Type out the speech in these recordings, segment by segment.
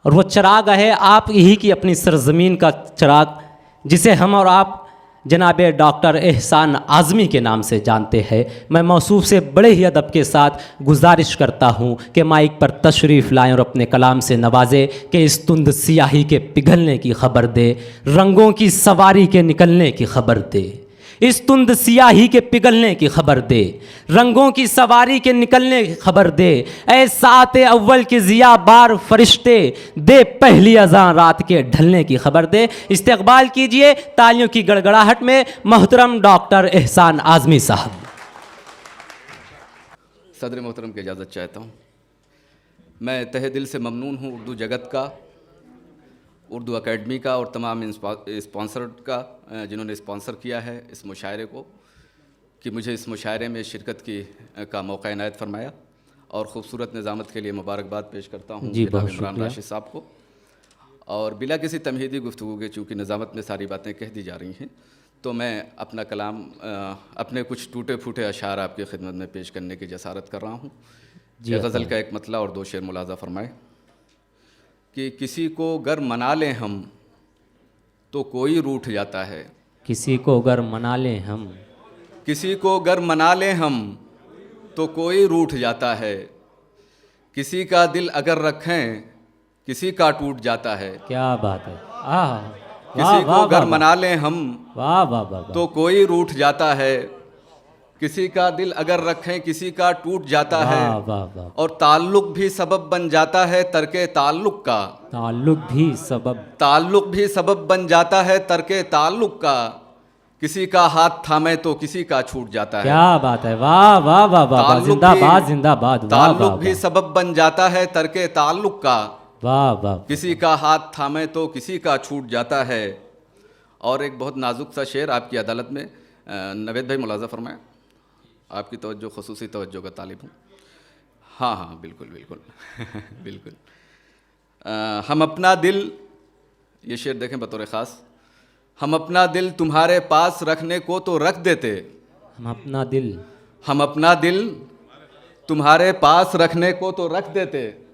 और वो चिराग है आप ही की अपनी सरजमीन का चिराग, जिसे हम और आप जनाब डॉक्टर एहसान आज़मी के नाम से जानते हैं। मैं मौसूफ से बड़े ही अदब के साथ गुजारिश करता हूँ कि माइक पर तशरीफ़ लाएं और अपने कलाम से नवाजे कि इस तुंद सियाही के पिघलने की खबर दे, रंगों की सवारी के निकलने की खबर दे। इस तुंद सियाही के पिघलने की खबर दे, रंगों की सवारी के निकलने की खबर दे। ऐ सात अव्वल के ज़िया बार फरिश्ते, दे पहली अज़ां रात के ढलने की खबर दे। इस्तकबाल कीजिए तालियों की गड़गड़ाहट में मोहतरम डॉक्टर एहसान आज़मी साहब। सदर मोहतरम की इजाज़त चाहता हूँ। मैं तहे दिल से ममनून हूँ उर्दू जगत का, उर्दू अकेडमी का और तमाम स्पॉन्सर का जिन्होंने स्पॉन्सर किया है इस मुशायरे को, कि मुझे इस मुशायरे में शिरकत का मौका इनायत फरमाया और ख़ूबसूरत निज़ामत के लिए मुबारकबाद पेश करता हूँ जनाब इमरान राशिद साहब को। और बिला किसी तमहीदी गुफ्तगू के चूँकि निज़ामत में सारी बातें कह दी जा रही हैं, तो मैं अपना कलाम अपने कुछ टूटे फूटे अशार आपकी खिदमत में पेश करने की जसारत कर रहा हूँ। गज़ल का एक मतला और दो शेर मुलाज़ा फरमाए कि किसी को गर मना लें हम तो कोई रूठ जाता है। किसी को गर मना लें हम, किसी को गर मना लें हम तो कोई रूठ जाता है। किसी का दिल अगर रखें किसी का टूट जाता है। क्या बात है। किसी को गर मना लें हम वाह वाह वाह, तो कोई रूठ जाता है। किसी का दिल अगर रखें किसी का टूट जाता है। वाह वाह। और ताल्लुक भी सबब बन जाता है तर्के ताल्लुक का। ताल्लुक भी सबब बन जाता है तर्के ताल्लुक का। किसी का हाथ थामे तो किसी का छूट जाता है। क्या बात है। वाह वाह वाह वाह, जिंदाबाद जिंदाबाद। ताल्लुक भी सबब बन जाता है तर्के ताल्लुक का। वाह वाह। किसी का हाथ थामे तो किसी का छूट जाता है। और एक बहुत नाजुक सा शेर आपकी अदालत में, नवेद भाई मुलाज़ा फरमाएं। आपकी तवज्जो ख़ुसूसी तवज्जो का तालिब हूँ। हाँ हाँ बिल्कुल बिल्कुल बिल्कुल। हम अपना दिल, ये शेर देखें बतौर ख़ास, हम अपना दिल तुम्हारे पास रखने को तो रख देते। हम अपना दिल तुम्हारे पास रखने को तो रख देते,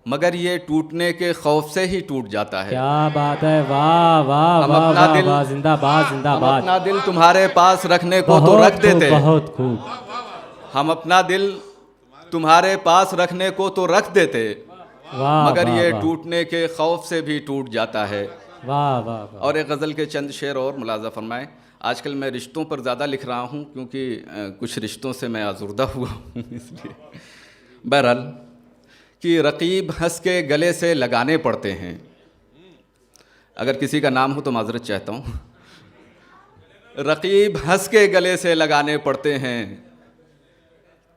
मगर ये टूटने के खौफ से ही टूट जाता है। क्या बात है। वाह वाह वाह वाह, जिंदाबाद जिंदाबाद। हम अपना दिल तुम्हारे पास रखने को तो रख देते। बहुत खूब। हम अपना दिल तुम्हारे पास रखने को तो रख देते, मगर ये टूटने के खौफ से भी टूट जाता है। वाह वाह। और एक गज़ल के चंद शेर और मुलाज़ा फरमाएं। आजकल मैं रिश्तों पर ज़्यादा लिख रहा हूँ क्योंकि कुछ रिश्तों से मैं आज़ुर्दा हुआ हूँ इसलिए। बहरहाल कि रकीब हंस के गले से लगाने पड़ते हैं। अगर किसी का नाम हो तो माज़रत चाहता हूँ। रकीब हंस के गले से लगाने पड़ते हैं,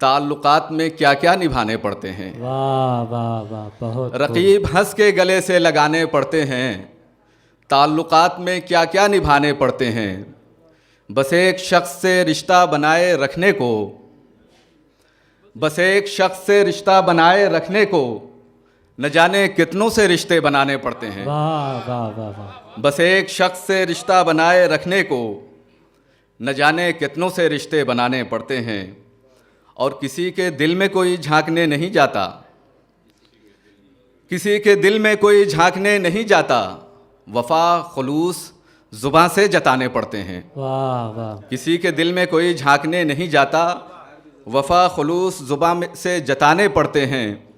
ताल्लुकात में क्या क्या निभाने पड़ते हैं। वाह वाह वाह, बहुत। रकीब हंस के गले से लगाने पड़ते हैं, ताल्लुकात में क्या क्या निभाने पड़ते हैं। बस एक शख्स से रिश्ता बनाए रखने को, बस एक शख्स से रिश्ता बनाए रखने को न जाने कितनों से रिश्ते बनाने पड़ते हैं। वाह वाह वाह वाह। बस एक शख्स से रिश्ता बनाए रखने को न जाने कितनों से रिश्ते बनाने पड़ते हैं। और किसी के दिल में कोई झांकने नहीं जाता, किसी के दिल में कोई झांकने नहीं जाता, वफा खुलूस ज़ुबान से जताने पड़ते हैं। वाह वाह। किसी के दिल में कोई झांकने नहीं जाता, वफा खुलूस ज़ुबान से जताने पड़ते हैं।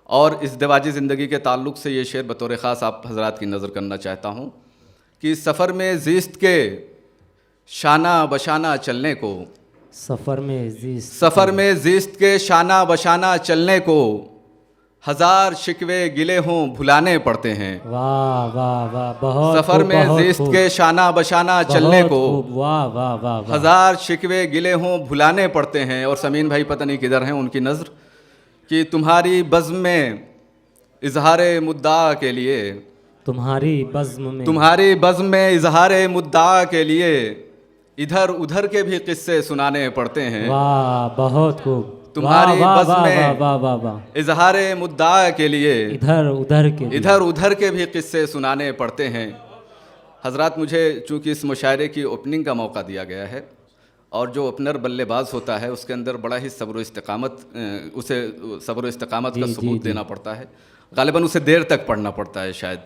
और इस दवाजी ज़िंदगी के ताल्लुक़ से ये शेर बतौर ख़ास आप हज़रात की नज़र करना चाहता हूँ कि सफ़र में ज़िस्त के शाना बशाना चलने को, सफ़र में ज़िस्त के शाना बशाना चलने को हज़ार शिकवे गिले हों भुलाने पड़ते हैं। वाह वाह वाह, बहुत। सफ़र में ज़िस्त के शाना बशाना चलने को वाह वाह वाह, हज़ार शिकवे गिले हों भुलाने पड़ते हैं। और समीन भाई पता नहीं किधर हैं उनकी नज़र, कि तुम्हारी बज़्म में इजहारे मुद्दा के लिए, तुम्हारी बज़्म में इजहारे मुद्दा के लिए इधर उधर के भी किस्से सुनाने पड़ते हैं। वाह, बहुत खूब। तुम्हारी वाह, वाह, बज़्म वाह, में वाह, वाह, वाह। इजहारे मुद्दा के लिए इधर उधर के लिए। इधर उधर के भी किस्से सुनाने पड़ते हैं। हजरात, मुझे चूँकि इस मुशायरे की ओपनिंग का मौका दिया गया है और जो ओपनर बल्लेबाज होता है उसके अंदर बड़ा ही सब्र इस्तिकामत उसे सब्र इस्तिकामत का जी, सबूत जी। देना पड़ता है। गालिबन उसे देर तक पढ़ना पड़ता है शायद,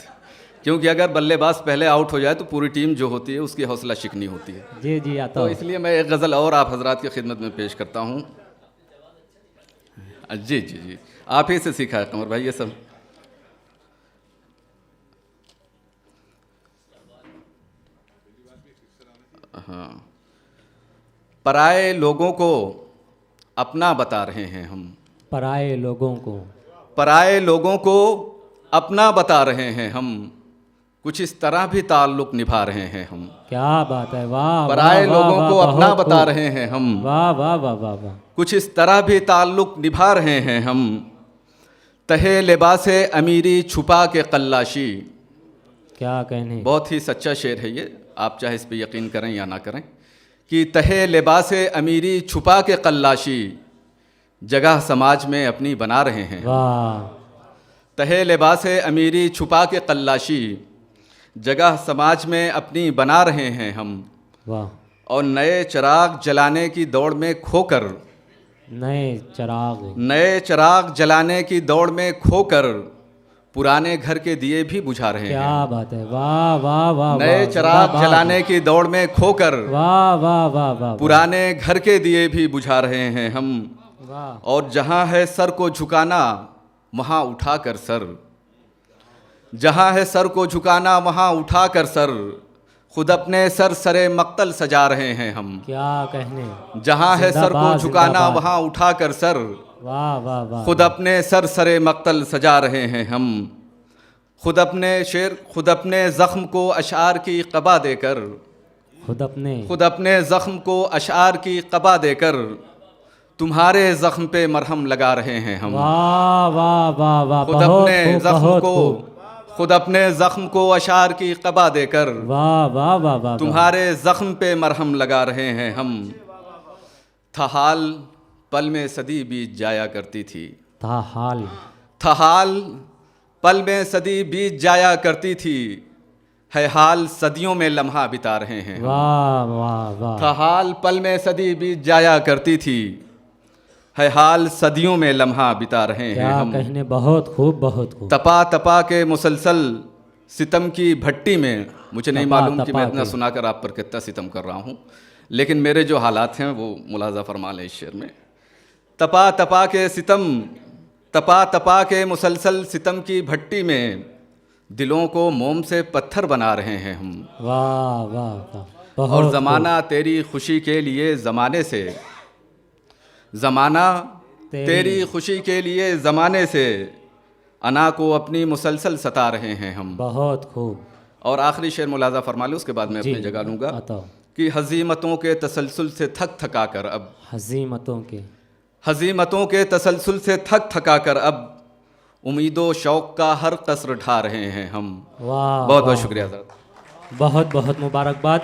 क्योंकि अगर बल्लेबाज पहले आउट हो जाए तो पूरी टीम जो होती है उसकी हौसला शिकनी होती है। जी जी, आता तो हूँ। इसलिए मैं एक गज़ल और आप हजरात की खिदमत में पेश करता हूँ। जी जी जी, आप ही से सीखा है कमर भाई ये सब। हाँ, पराए लोगों को अपना बता रहे हैं हम। पराए लोगों को। पराए लोगों को अपना बता रहे हैं हम, कुछ इस तरह भी ताल्लुक़ निभा रहे हैं हम। क्या बात है, वाह। पराए वाह, लोगों वाह, को वाह, अपना बहुत बता खूब। रहे हैं हम, वाह वाह वाह वाह वाह। कुछ इस तरह भी ताल्लुक़ निभा रहे हैं हम। तहे लिबासे अमीरी छुपा के कल्लाशी। क्या कहने। बहुत ही सच्चा शेर है ये, आप चाहे इस पे यकीन करें या ना करें, कि तहे लिबासे अमीरी छुपा के कल्लाशी, जगह समाज में अपनी बना रहे हैं। वाह। तहे लिबासे अमीरी छुपा के कल्लाशी, जगह समाज में अपनी बना रहे हैं हम। वाह। और नए चिराग जलाने की दौड़ में खोकर, नए चिराग जलाने की दौड़ में खोकर, पुराने घर के दिए भी बुझा रहे हैं। क्या बात है, वाह वाह वाह। नए वाह, चिराग वाह, जलाने की दौड़ में खोकर, वाह वाह वाह वाह। पुराने घर के दिए भी बुझा रहे हैं हम। वाह। और जहाँ है सर को झुकाना वहाँ उठा कर सर, जहाँ है सर को झुकाना वहाँ उठा कर सर, खुद अपने सर सरे मक्तल सजा रहे हैं हम। क्या कहने। जहाँ है सर को जिंदाबाद, झुकाना जिंदाबाद। वहाँ उठा कर सर, वाह वाह वाह। खुद अपने सर सरे मक्तल सजा रहे हैं हम। खुद अपने शेर, खुद अपने ज़ख्म को अशार की क़बा देकर, खुद अपने ज़ख्म को अशार की क़बा देकर, तुम्हारे ज़ख्म पे मरहम लगा रहे हैं हम। वाह वाह वाह वाह। खुद अपने ज़ख्म को, खुद अपने ज़ख्म को अशार की क़बा देकर, वाह वाह वाह वाह। तुम्हारे ज़ख्म पे मरहम लगा रहे हैं हम। था हाल पल में सदी बीत जाया करती थी, था हाल पल में सदी बीत जाया करती थी, है हाल सदियों में लम्हा बिता रहे हैं। वाह वाह वाह। था हाल पल में सदी बीत जाया करती थी, है हाल सदियों में लम्हा बिता रहे हैं हम। क्या कहने, बहुत खूब बहुत खूब। तपा तपा के मुसलसल सितम की भट्टी में, मुझे नहीं मालूम कि मैं इतना सुनाकर आप पर कितना सितम कर रहा हूँ, लेकिन मेरे जो हालात हैं वो मुलाजा फरमा लें इस शेर में। तपा तपा के सितम, तपा तपा के मुसलसल सितम की भट्टी में, दिलों को मोम से पत्थर बना रहे हैं हम। वाह वाह वाह। और ज़माना तेरी खुशी के लिए ज़माने से, ज़माना तेरी खुशी के लिए ज़माने से, अना को अपनी मुसलसल सता रहे हैं हम। बहुत खूब। और आखिरी शेर मुलाजा फरमा लो, उसके बाद मैं अपनी जगह लूँगा कि हज़ीमतों के तसलसल से थक थका कर अब, हज़ीमतों के तसलसल से थक थका कर अब, उम्मीदों शौक़ का हर कसर ढा रहे हैं हम। वाह, बहुत बहुत शुक्रिया सर। बहुत बहुत मुबारकबाद।